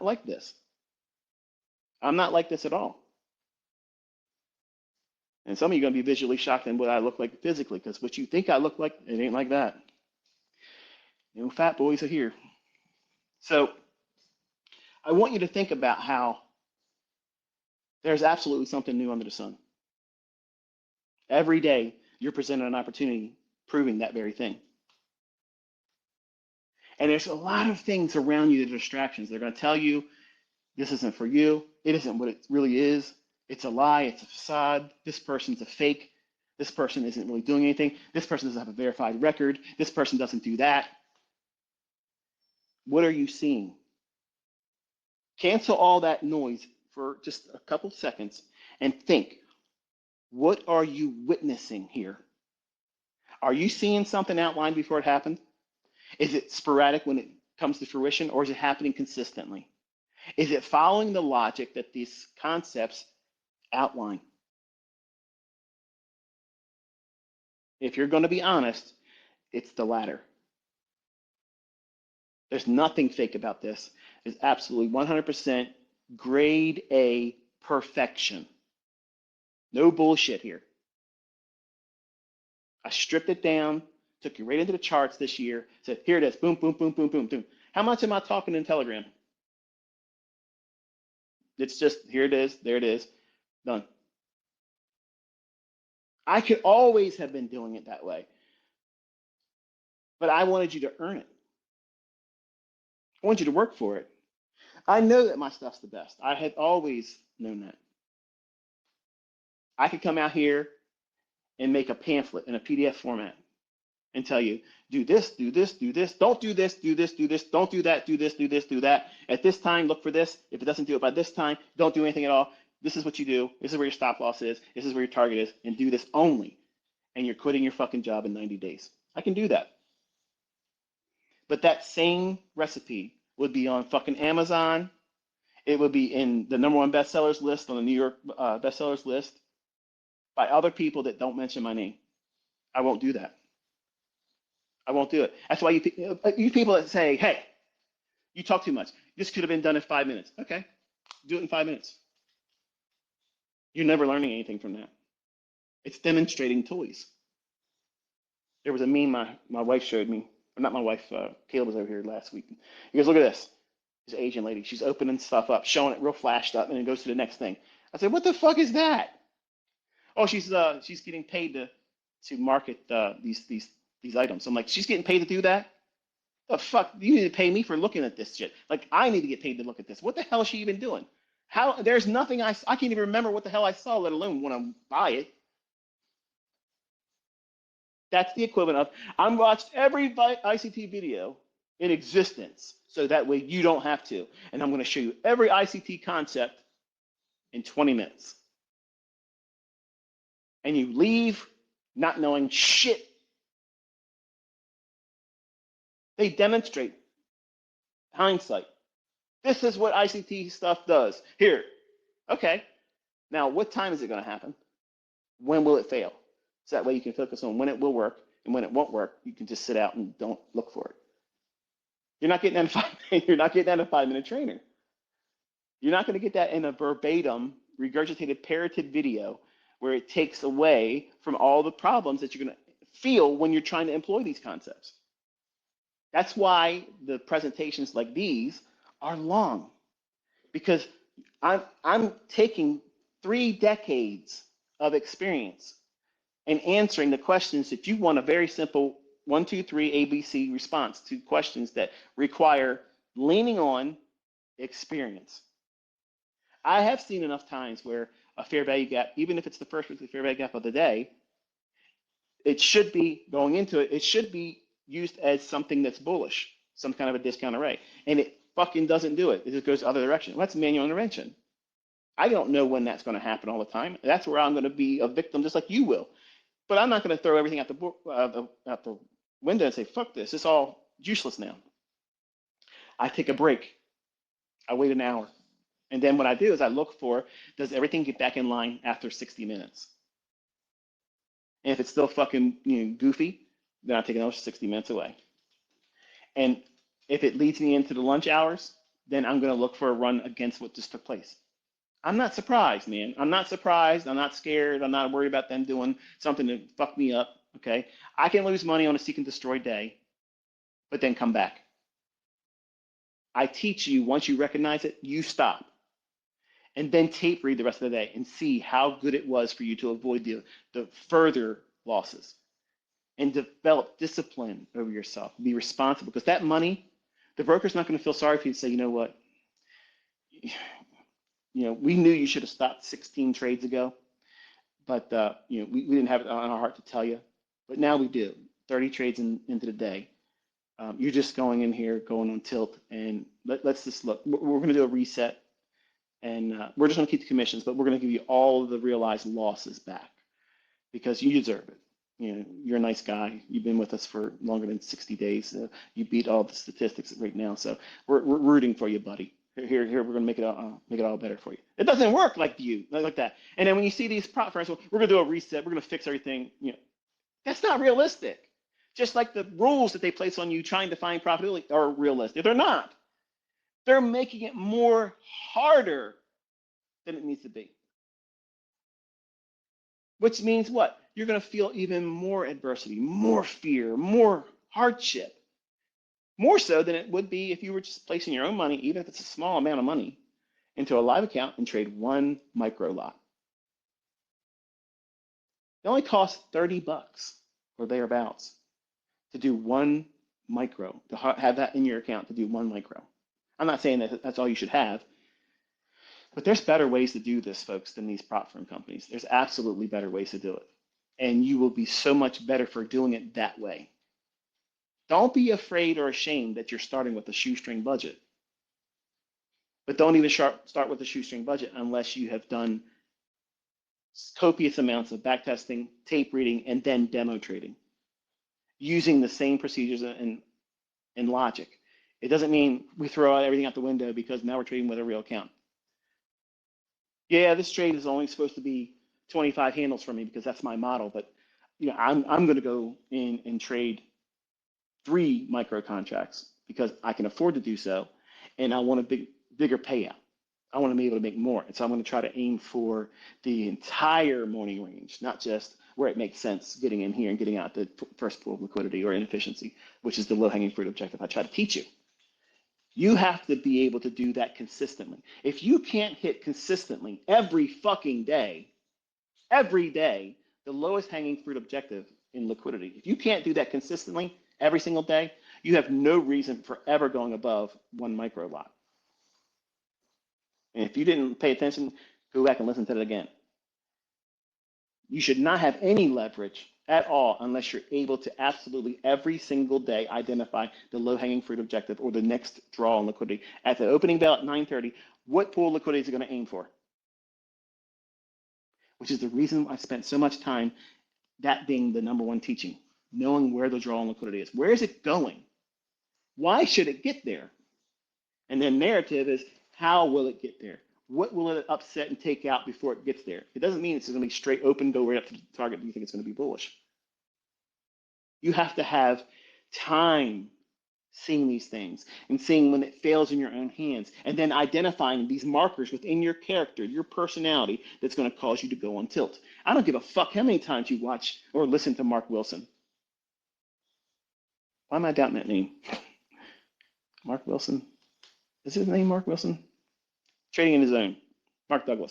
like this. I'm not like this at all. And some of you are going to be visually shocked in what I look like physically, because what you think I look like, it ain't like that. You know, fat boys are here. So I want you to think about how there's absolutely something new under the sun. Every day, you're presented an opportunity proving that very thing. And there's a lot of things around you that are distractions. They're going to tell you this isn't for you. It isn't what it really is. It's a lie. It's a facade. This person's a fake. This person isn't really doing anything. This person doesn't have a verified record. This person doesn't do that. What are you seeing? Cancel all that noise for just a couple seconds and think, what are you witnessing here? Are you seeing something outlined before it happened? Is it sporadic when it comes to fruition, or is it happening consistently? Is it following the logic that these concepts outline? If you're going to be honest, it's the latter. There's nothing fake about this. It's absolutely 100% grade A perfection. No bullshit here. I stripped it down, took you right into the charts this year, said, here it is, boom, boom, boom, boom, boom, boom. How much am I talking in Telegram? It's just, here it is, there it is, done. I could always have been doing it that way, but I wanted you to earn it. I want you to work for it. I know that my stuff's the best. I had always known that. I could come out here and make a pamphlet in a PDF format and tell you, do this, do this, do this, don't do this, do this, do this, don't do that, do this, do this, do that. At this time, look for this. If it doesn't do it by this time, don't do anything at all. This is what you do. This is where your stop loss is. This is where your target is, and do this only. And you're quitting your fucking job in 90 days. I can do that. But that same recipe would be on fucking Amazon. It would be in the #1 bestsellers list on the New York bestsellers list by other people that don't mention my name. I won't do that. I won't do it. That's why you people that say, hey, you talk too much. This could have been done in 5 minutes. Okay, do it in 5 minutes. You're never learning anything from that. It's demonstrating toys. There was a meme my wife showed me. Or not my wife, Caleb was over here last week. He goes, look at this. This Asian lady. She's opening stuff up, showing it real flashed up, and then goes to the next thing. I said, what the fuck is that? Oh, she's getting paid to market these items. I'm like, she's getting paid to do that? The fuck? You need to pay me for looking at this shit. Like, I need to get paid to look at this. What the hell is she even doing? How? There's nothing I can't even remember what the hell I saw, let alone when I buy it. That's the equivalent of, I watched every ICT video in existence, so that way you don't have to. And I'm going to show you every ICT concept in 20 minutes. And you leave not knowing shit. They demonstrate hindsight. This is what ICT stuff does. Here, okay. Now, what time is it going to happen? When will it fail? So that way you can focus on when it will work, and when it won't work, you can just sit out and don't look for it. You're not getting that in 5 minutes. You're not getting that in a 5-minute trainer. You're not going to get that in a verbatim, regurgitated, parroted video where it takes away from all the problems that you're going to feel when you're trying to employ these concepts. That's why the presentations like these are long, because I'm taking 3 decades of experience and answering the questions that you want a very simple 1, 2, 3 ABC response to questions that require leaning on experience. I have seen enough times where a fair value gap, even if it's the first weekly fair value gap of the day, it should be going into it. It should be used as something that's bullish, some kind of a discount array, and it fucking doesn't do it. It just goes the other direction. Well, that's manual intervention. I don't know when that's going to happen all the time. That's where I'm going to be a victim, just like you will. But I'm not going to throw everything out the window and say, fuck this. It's all useless now. I take a break. I wait an hour. And then what I do is I look for, does everything get back in line after 60 minutes? And if it's still fucking goofy, then I take another 60 minutes away. And if it leads me into the lunch hours, then I'm going to look for a run against what just took place. I'm not surprised, man. I'm not surprised. I'm not scared. I'm not worried about them doing something to fuck me up. Okay. I can lose money on a seek and destroy day, but then come back. I teach you, once you recognize it, you stop. And then tape read the rest of the day and see how good it was for you to avoid the further losses and develop discipline over yourself. Be responsible, because that money, the broker's not going to feel sorry for you and say, you know what, we knew you should have stopped 16 trades ago, but we didn't have it on our heart to tell you, but now we do. 30 trades into the day. You're just going in here, going on tilt, and let's just look. We're going to do a reset, and we're just going to keep the commissions, but we're going to give you all of the realized losses back because you deserve it. You're a nice guy. You've been with us for longer than 60 days. You beat all the statistics right now, so we're rooting for you, buddy. Here, we're going to make it all better for you. It doesn't work like that. And then when you see these prop firms, well, we're going to do a reset. We're going to fix everything. That's not realistic. Just like the rules that they place on you trying to find profitability are realistic. They're not. They're making it more harder than it needs to be. Which means what? You're going to feel even more adversity, more fear, more hardship. More so than it would be if you were just placing your own money, even if it's a small amount of money, into a live account and trade one micro lot. It only costs $30 or thereabouts to do one micro, to have that in your account to do one micro. I'm not saying that that's all you should have, but there's better ways to do this, folks, than these prop firm companies. There's absolutely better ways to do it. And you will be so much better for doing it that way. Don't be afraid or ashamed that you're starting with a shoestring budget. But don't even start with a shoestring budget unless you have done copious amounts of backtesting, tape reading, and then demo trading using the same procedures and logic. It doesn't mean we throw out everything out the window because now we're trading with a real account. Yeah, this trade is only supposed to be 25 handles for me because that's my model, but I'm going to go in and trade 3 micro contracts because I can afford to do so, and I want a bigger payout. I want to be able to make more, and so I'm going to try to aim for the entire morning range, not just where it makes sense getting in here and getting out the first pool of liquidity or inefficiency, which is the low-hanging fruit objective I try to teach you. You have to be able to do that consistently. If you can't hit consistently every fucking day, the lowest hanging fruit objective in liquidity, if you can't do that consistently every single day, you have no reason for ever going above 1 micro lot. And if you didn't pay attention, go back and listen to it again. You should not have any leverage at all unless you're able to absolutely every single day identify the low-hanging fruit objective or the next draw on liquidity. At the opening bell at 9:30, what pool of liquidity is it going to aim for? Which is the reason I spent so much time, that being the number one teaching, knowing where the draw on liquidity is. Where is it going? Why should it get there? And then narrative is, how will it get there? What will it upset and take out before it gets there? It doesn't mean it's going to be straight open, go right up to the target, you think it's going to be bullish. You have to have time seeing these things and seeing when it fails in your own hands, and then identifying these markers within your character, your personality, that's going to cause you to go on tilt. I don't give a fuck how many times you watch or listen to Mark Wilson. Why am I doubting that name? Mark Wilson. Is his name Mark Wilson? Trading in his own. Mark Douglas.